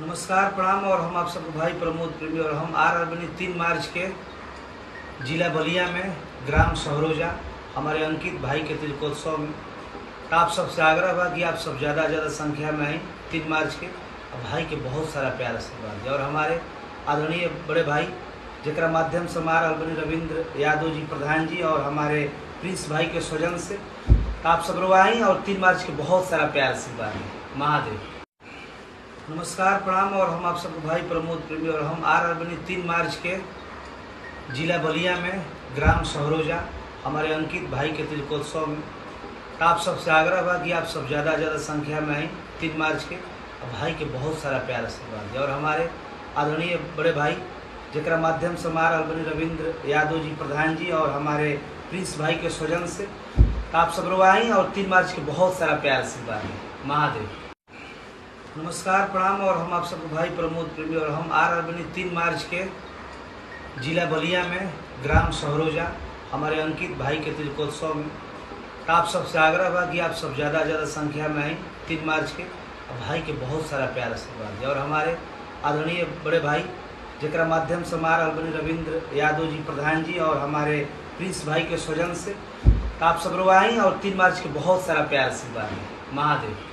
नमस्कार प्रणाम। और हम आप सबको भाई प्रमोद प्रेमी और हम आ रहे बनी 3 मार्च के जिला बलिया में ग्राम सहरोजा हमारे अंकित भाई के तिलकोत्सव में। तो आप सबसे आग्रह बा कि आप सब ज़्यादा ज़्यादा संख्या में आए 3 मार्च के। और भाई के बहुत सारा प्यार आशीर्वाद है और हमारे आदरणीय बड़े भाई जरा माध्यम से हमारा बनी रविंद्र यादव जी प्रधान जी और हमारे प्रिंस भाई के स्वजन से। तो आप सब लोग आए और 3 मार्च के बहुत सारा प्यार आशीर्वाद है। महादेव। नमस्कार प्रणाम। और हम आप सबको भाई प्रमोद प्रेमी और हम आ रहे बनी 3 मार्च के जिला बलिया में ग्राम सहरोजा हमारे अंकित भाई के तिलकोत्सव में। तो आप सबसे आग्रह बा कि आप सब ज़्यादा ज़्यादा संख्या में आए 3 मार्च के। और भाई के बहुत सारा प्यार आशीर्वाद है और हमारे आदरणीय बड़े भाई जरा माध्यम से हमारा बनी रविंद्र यादव जी प्रधान जी और हमारे प्रिंस भाई के स्वजन से। तो आप सब लोग आए और 3 मार्च के बहुत सारा प्यार आशीर्वाद है। महादेव। नमस्कार प्रणाम। और हम आप सबको भाई प्रमोद प्रेमी और हम आ रहे बनी 3 मार्च के जिला बलिया में ग्राम सहरोजा हमारे अंकित भाई के तिलकोत्सव में। तो आप सबसे आग्रह बा कि आप सब ज़्यादा ज़्यादा संख्या में आए 3 मार्च के। और भाई के बहुत सारा प्यार आशीर्वाद है और हमारे आदरणीय बड़े भाई जरा माध्यम से हमारा बनी रविंद्र यादव जी प्रधान जी और हमारे प्रिंस भाई के स्वजन से। तो आप सब लोग आए और 3 मार्च के बहुत सारा प्यार आशीर्वाद है। महादेव।